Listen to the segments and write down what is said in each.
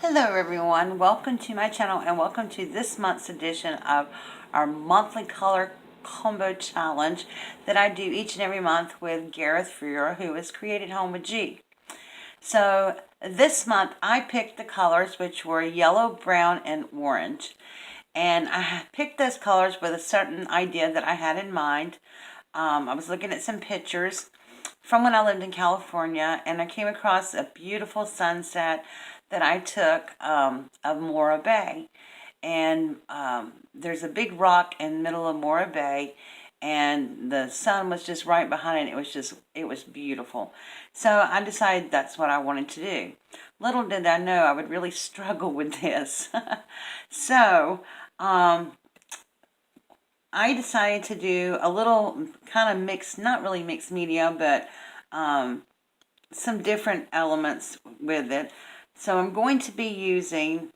Hello everyone, welcome to my channel and welcome to this month's edition of our monthly color combo challenge that I do each and every month with Gareth Freer, who is Created Home with G. So this month I picked the colors which were yellow, brown, and orange. And I picked those colors with a certain idea that I had in mind. I was looking at some pictures from when I lived in California, and I came across a beautiful sunset that I took of Morro Bay. And there's a big rock in the middle of Morro Bay, and the sun was just right behind it. It was beautiful. So I decided that's what I wanted to do. Little did I know I would really struggle with this. So I decided to do a little kind of mixed, not really mixed media, but some different elements with it. So I'm going to be using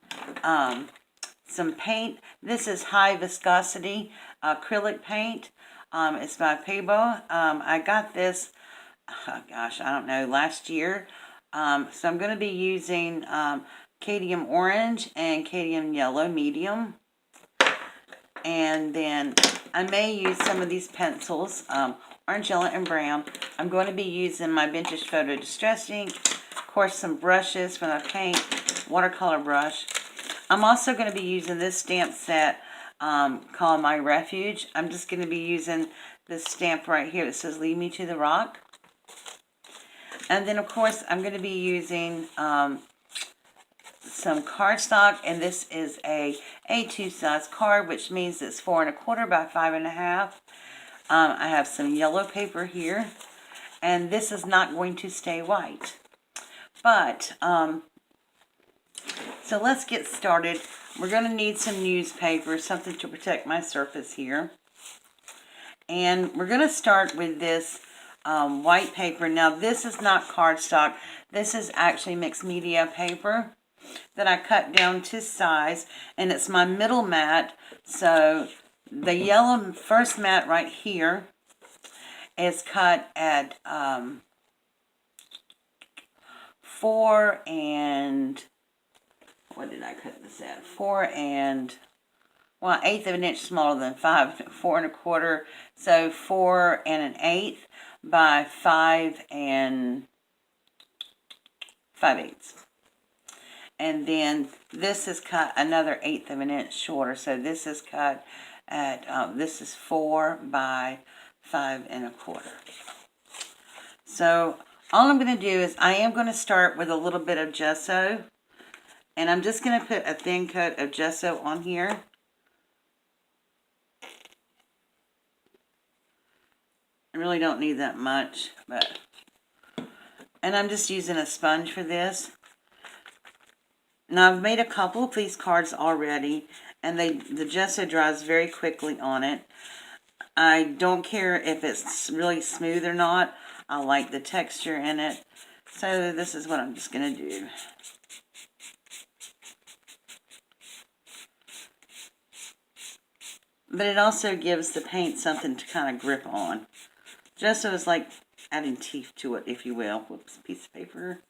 some paint. This is high viscosity acrylic paint. It's by Paabo. I got this, oh gosh, I don't know, last year. So I'm going to be using cadmium orange and cadmium yellow medium. And then I may use some of these pencils, orange, yellow, and brown. I'm going to be using my Vintage Photo Distress ink, of course some brushes for the paint, watercolor brush. I'm also going to be using this stamp set called My Refuge. I'm just going to be using this stamp right here that says Lead Me to the Rock. And then of course I'm going to be using some cardstock, and this is a A2 size card, which means it's 4 1/4 by 5 1/2. I have some yellow paper here, and this is not going to stay white. But so let's get started. We're going to need some newspaper, something to protect my surface here. And we're going to start with this white paper. Now this is not cardstock. This is actually mixed media paper that I cut down to size, and it's my middle mat. So the yellow first mat right here is cut at 4 and, what did I cut this at? 4 and, well, 1/8 of an inch smaller than 4 1/4. So 4 1/8 by 5 5/8. And then this is cut another 1/8 of an inch shorter. So this is cut at, this is 4 by 5 1/4. So all I'm going to do is I am going to start with a little bit of gesso. And I'm just going to put a thin coat of gesso on here. I really don't need that much, but, and I'm just using a sponge for this. Now I've made a couple of these cards already, and the gesso dries very quickly on it. I don't care if it's really smooth or not. I like the texture in it. So this is what I'm just going to do. But it also gives the paint something to kind of grip on. Gesso is like adding teeth to it, if you will. Whoops, piece of paper.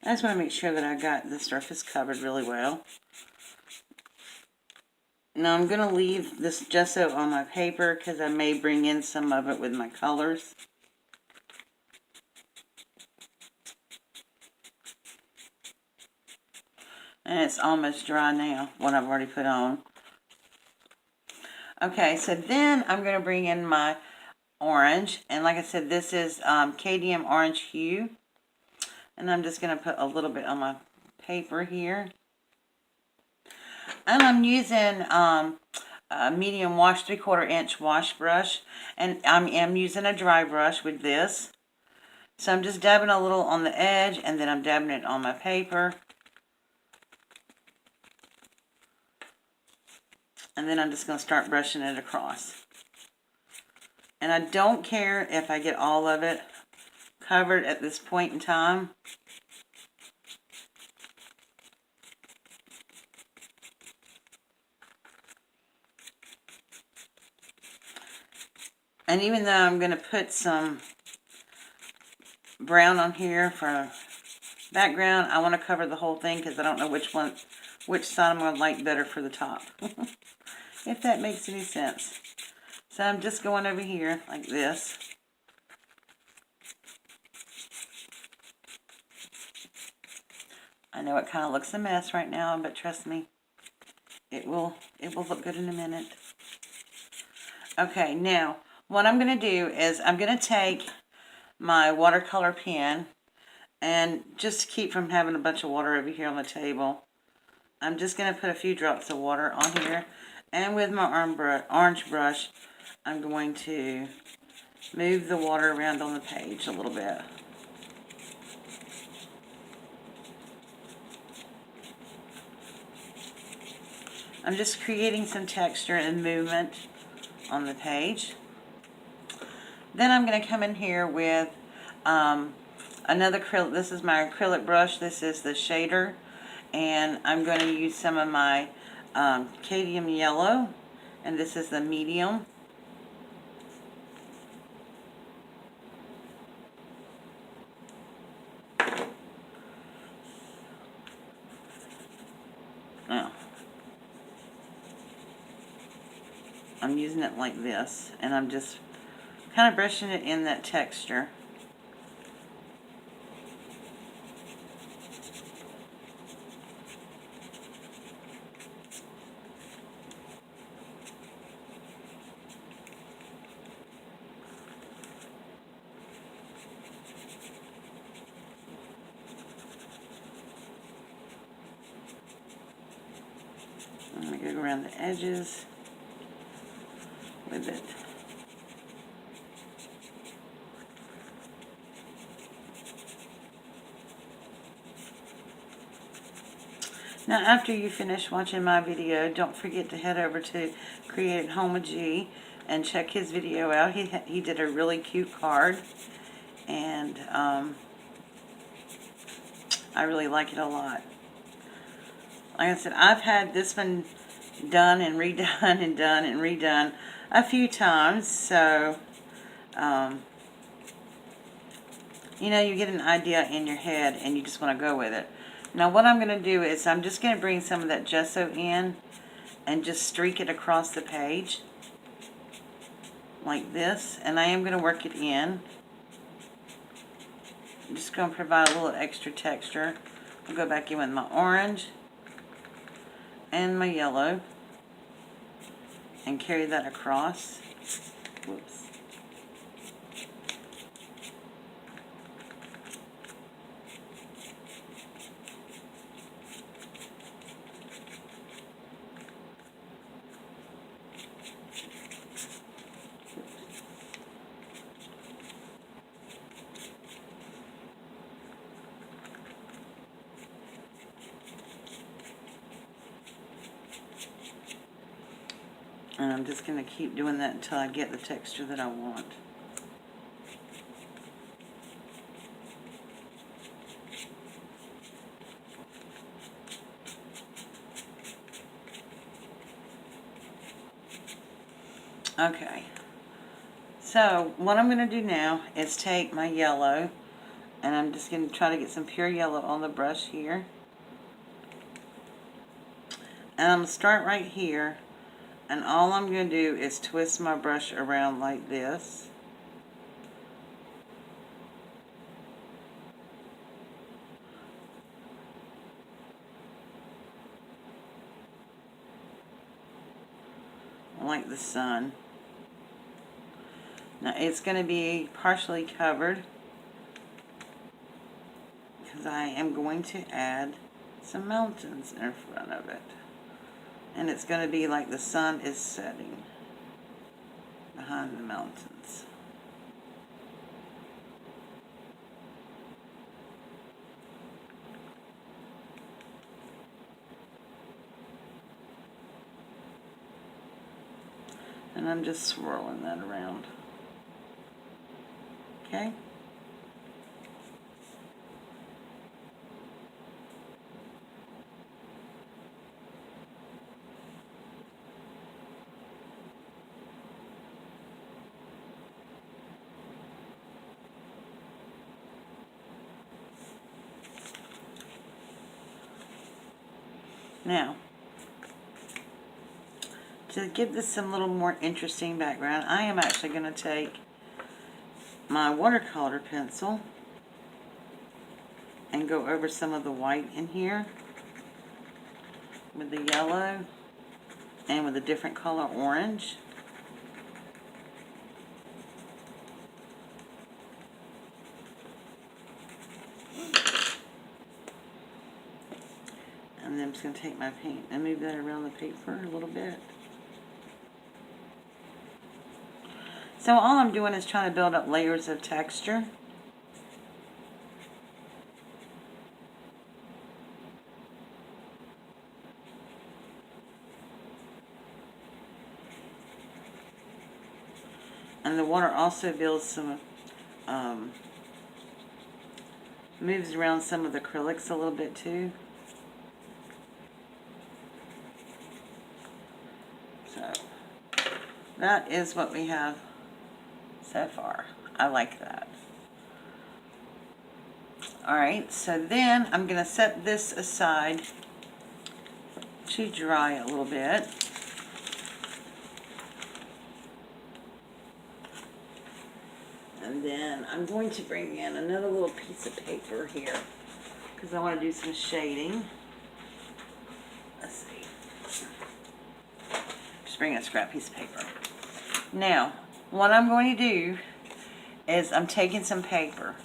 I just want to make sure that I got the surface covered really well. Now I'm going to leave this gesso on my paper because I may bring in some of it with my colors. And it's almost dry now, what I've already put on. Okay, so then I'm going to bring in my orange. And like I said, this is cadmium orange hue. And I'm just going to put a little bit on my paper here. And I'm using a medium wash 3/4 inch wash brush. And I'm using a dry brush with this. So I'm just dabbing a little on the edge, and then I'm dabbing it on my paper. And then I'm just going to start brushing it across. And I don't care if I get all of it covered at this point in time. And even though I'm going to put some brown on here for background. I want to cover the whole thing because I don't know which side I'm going to like better for the top. If that makes any sense. So I'm just going over here like this. I know it kind of looks a mess right now, but trust me, it will look good in a minute. Okay, now what I'm going to do is I'm going to take my watercolor pen, and just to keep from having a bunch of water over here on the table, I'm just going to put a few drops of water on here, and with my orange brush, I'm going to move the water around on the page a little bit. I'm just creating some texture and movement on the page. Then I'm going to come in here with another acrylic. This is my acrylic brush. This is the shader. And I'm going to use some of my cadmium yellow. And this is the medium. Now, I'm using it like this. And I'm just kind of brushing it in that texture. I'm going to go around the edges with it. Now, after you finish watching my video, don't forget to head over to Create at Home with G and check his video out. He did a really cute card, and I really like it a lot. Like I said, I've had this one done and redone and done and redone a few times, so you know, you get an idea in your head and you just want to go with it. Now what I'm going to do is I'm just going to bring some of that gesso in and just streak it across the page like this, and I am going to work it in. I'm just going to provide a little extra texture. I'll go back in with my orange and my yellow and carry that across. Whoops. And I'm just going to keep doing that until I get the texture that I want. Okay, so what I'm going to do now is take my yellow, and I'm just going to try to get some pure yellow on the brush here. And I'm going to start right here, and all I'm going to do is twist my brush around like this. Like the sun. Now it's going to be partially covered because I am going to add some mountains in front of it. And it's going to be like the sun is setting behind the mountains. And I'm just swirling that around. Okay? Now, to give this some little more interesting background, I am actually going to take my watercolor pencil and go over some of the white in here with the yellow and with a different color orange. And then I'm just going to take my paint and move that around the paper a little bit. So all I'm doing is trying to build up layers of texture. And the water also builds some, moves around some of the acrylics a little bit too. So that is what we have so far. I like that. Alright, so then I'm going to set this aside to dry a little bit. And then I'm going to bring in another little piece of paper here because I want to do some shading. Let's see. Just bring a scrap piece of paper. Now, what I'm going to do is I'm taking some paper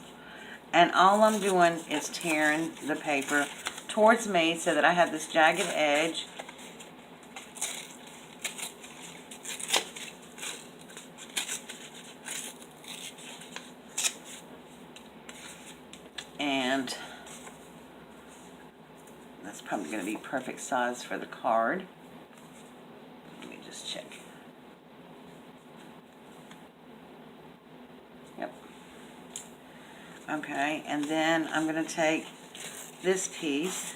and all I'm doing is tearing the paper towards me so that I have this jagged edge. And that's probably going to be perfect size for the card. Let me just check. Yep. Okay, and then I'm going to take this piece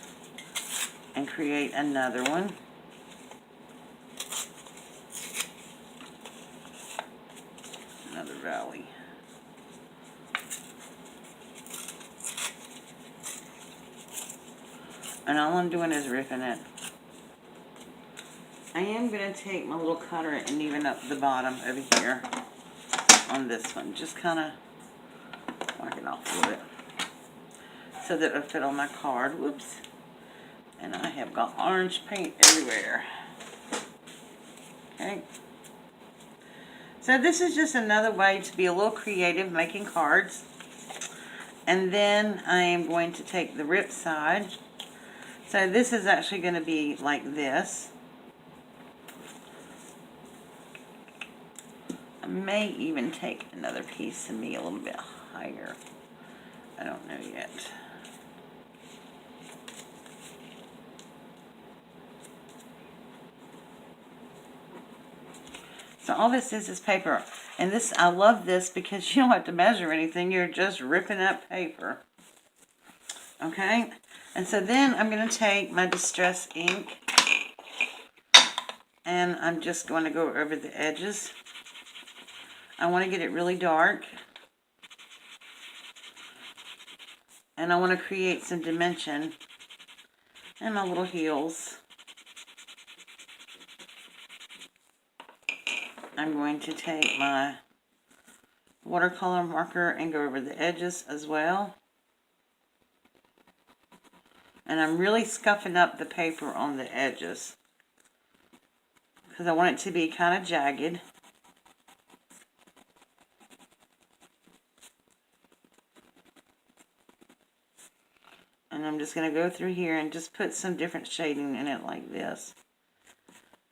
and create another one. Another valley. And all I'm doing is ripping it. I am going to take my little cutter and even up the bottom over here on this one. Just kind of mark it off a little bit so that it'll fit on my card. Whoops. And I have got orange paint everywhere. Okay. So this is just another way to be a little creative making cards. And then I am going to take the rip side. So this is actually going to be like this. I may even take another piece and be a little bit higher. I don't know yet. So all this is paper. And this, I love this because you don't have to measure anything. You're just ripping up paper. Okay? And so then I'm going to take my Distress ink and I'm just going to go over the edges. I want to get it really dark. And I want to create some dimension in my little heels. I'm going to take my watercolor marker and go over the edges as well. And I'm really scuffing up the paper on the edges because I want it to be kind of jagged. And I'm just going to go through here and just put some different shading in it like this.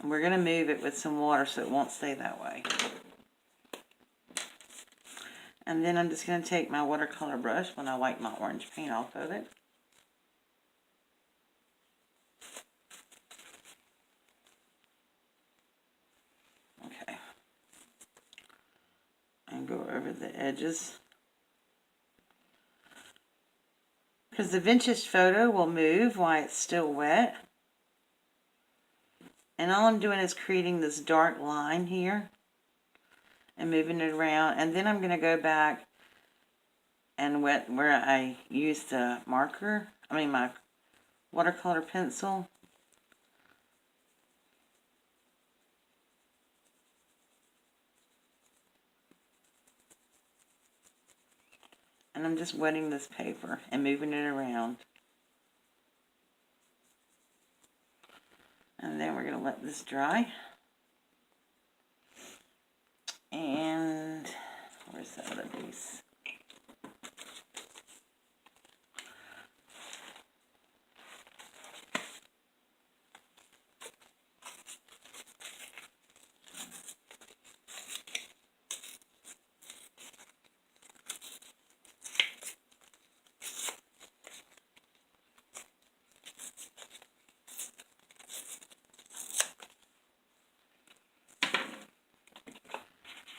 And we're going to move it with some water so it won't stay that way. And then I'm just going to take my watercolor brush when I wipe my orange paint off of it. Okay. And go over the edges. Because the vintage photo will move while it's still wet. And all I'm doing is creating this dark line here and moving it around. And then I'm going to go back and wet where I used the marker, my watercolor pencil. And I'm just wetting this paper and moving it around. And then we're going to let this dry. And where's the other piece?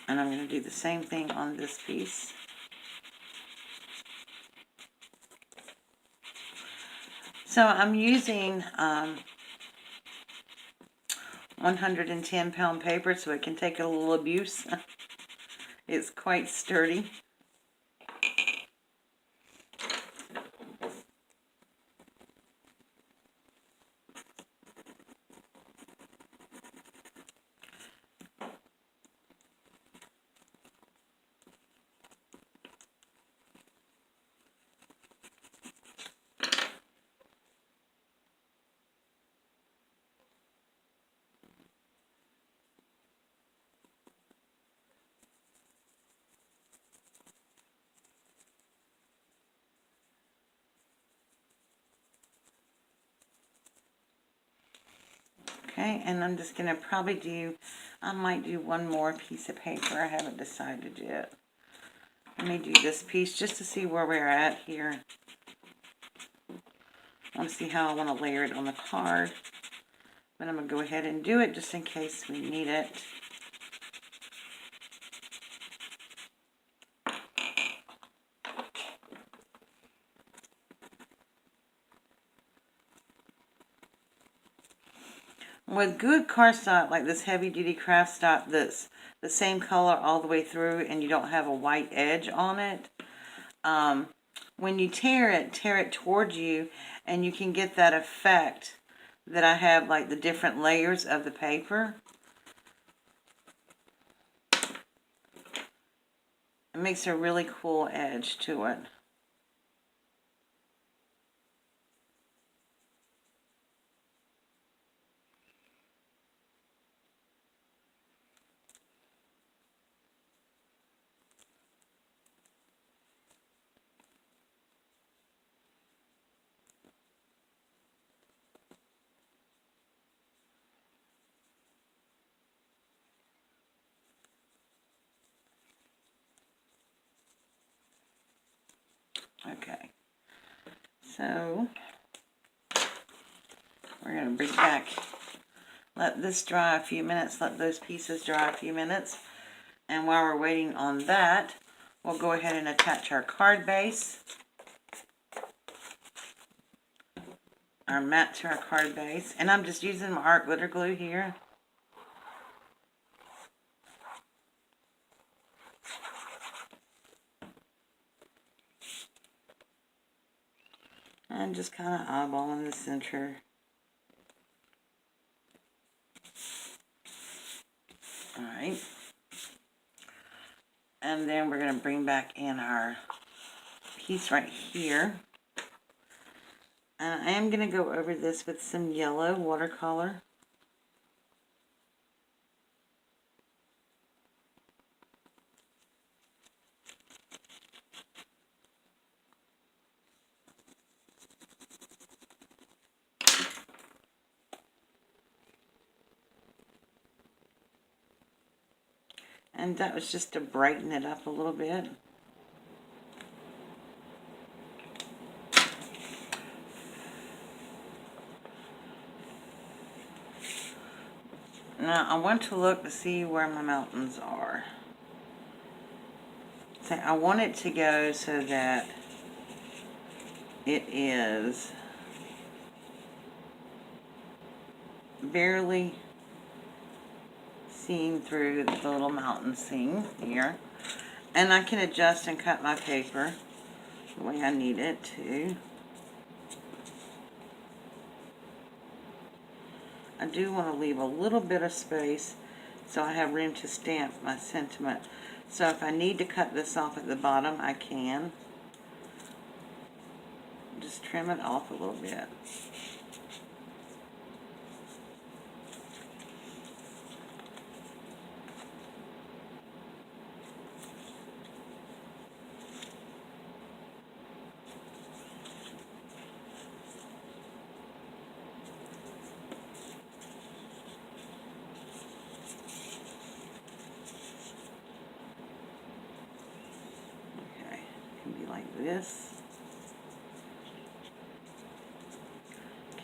And I'm going to do the same thing on this piece. So I'm using 110-pound paper so it can take a little abuse. It's quite sturdy. Okay, and I'm just going to probably do, I might do one more piece of paper. I haven't decided yet. Let me do this piece just to see where we're at here. I want to see how I want to layer it on the card. But I'm going to go ahead and do it just in case we need it. With good cardstock, like this heavy duty craft stock that's the same color all the way through and you don't have a white edge on it, when you tear it towards you and you can get that effect that I have, like the different layers of the paper. It makes a really cool edge to it. Okay, so we're going to bring back, let this dry a few minutes, let those pieces dry a few minutes, and while we're waiting on that, we'll go ahead and attach our card base, our mat to our card base, and I'm just using my art glitter glue here. And just kind of eyeballing the center. Alright. And then we're going to bring back in our piece right here. And I am going to go over this with some yellow watercolor. And that was just to brighten it up a little bit. Now I want to look to see where my mountains are. So I want it to go so that it is barely seen through the little mountain scene here. And I can adjust and cut my paper the way I need it to. I do want to leave a little bit of space so I have room to stamp my sentiment. So if I need to cut this off at the bottom, I can. just trim it off a little bit. Okay, it can be like this.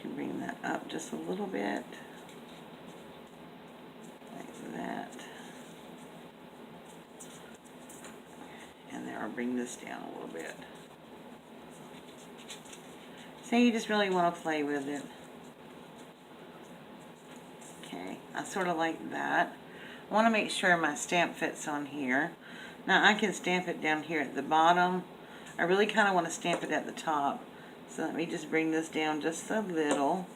Can bring that up just a little bit, like that. And there, I'll bring this down a little bit. So you just really want to play with it. Okay, I sort of like that. I want to make sure my stamp fits on here. Now I can stamp it down here at the bottom. I really kind of want to stamp it at the top. So let me just bring this down just a little.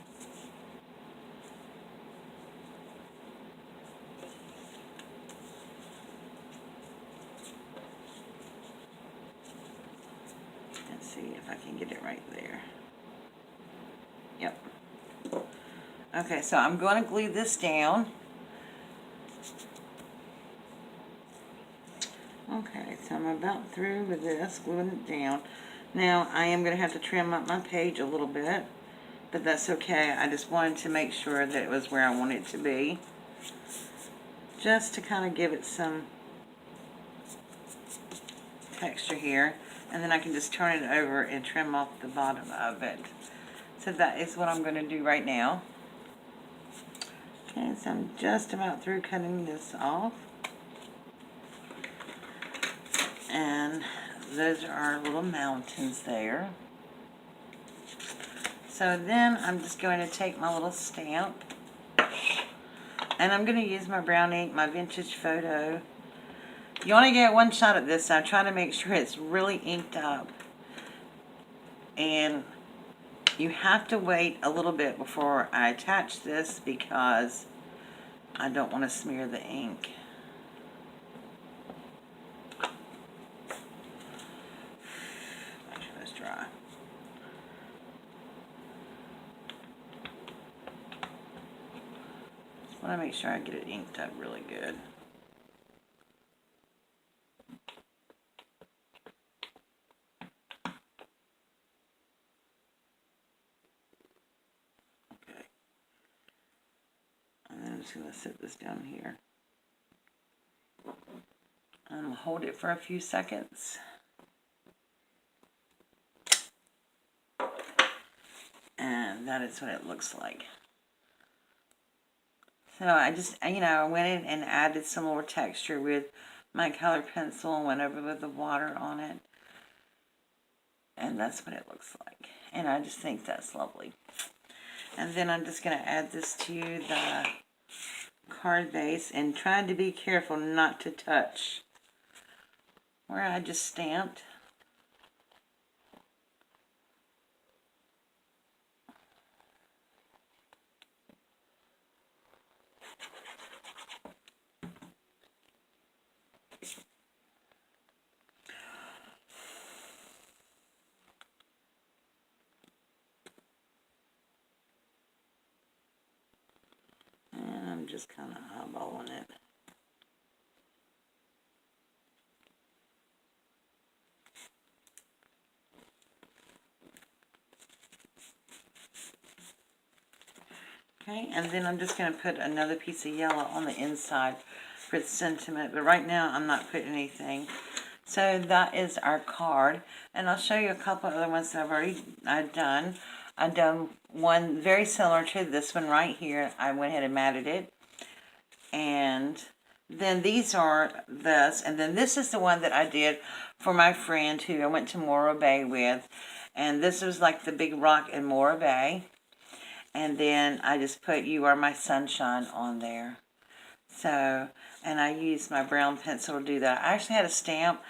Let's see if I can get it right there. Yep. Okay, so I'm going to glue this down. Okay, so I'm about through with this, gluing it down. Now, I am going to have to trim up my page a little bit, but that's okay. I just wanted to make sure that it was where I want it to be, just to kind of give it some texture here, and then I can just turn it over and trim off the bottom of it. So that is what I'm going to do right now. Okay, so I'm just about through cutting this off. And those are our little mountains there. So then I'm just going to take my little stamp, and I'm going to use my brown ink, my vintage photo. You only get one shot at this, so I try to make sure it's really inked up. And you have to wait a little bit before I attach this because I don't want to smear the ink. Make sure it's dry. Just want to make sure I get it inked up really good. Okay. And then I'm just going to set this down here. I'm going to hold it for a few seconds. And that is what it looks like. So I just, I went in and added some more texture with my colored pencil and went over with the water on it. And that's what it looks like. And I just think that's lovely. And then I'm just going to add this to the card base and trying to be careful not to touch where I just stamped. And I'm just kind of eyeballing it. Okay, and then I'm just going to put another piece of yellow on the inside for the sentiment, but right now I'm not putting anything. So that is our card, and I'll show you a couple other ones that I've done. I've done one very similar to this one right here. I went ahead and matted it, and then these are this, and then this is the one that I did for my friend who I went to Morro Bay with, and this was like the big rock in Morro Bay. And then I just put "You Are My Sunshine" on there. So, and I used my brown pencil to do that. I actually had a stamp.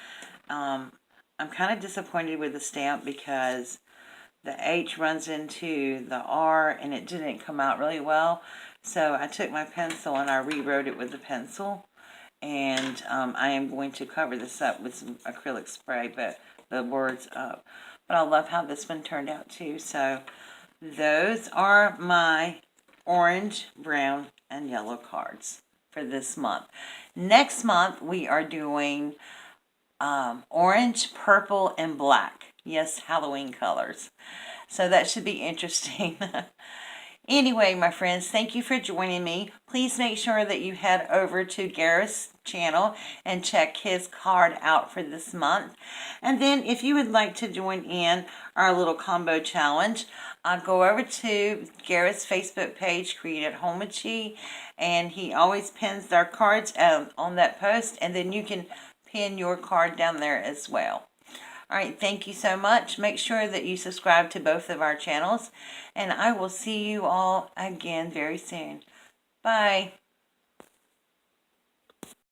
I'm kind of disappointed with the stamp because the H runs into the R and it didn't come out really well. So I took my pencil and I rewrote it with the pencil. And I am going to cover this up with some acrylic spray, but the words up. But I love how this one turned out too. So those are my orange, brown, and yellow cards for this month. Next month, we are doing orange, purple, and black. Yes, Halloween colors. So that should be interesting. Anyway, my friends, thank you for joining me. Please make sure that you head over to Gareth's channel and check his card out for this month. And then if you would like to join in our little combo challenge, go over to Gareth's Facebook page, Create at Home with Chi, and he always pins our cards on that post, and then you can pin your card down there as well. All right, thank you so much. Make sure that you subscribe to both of our channels, and I will see you all again very soon. Bye.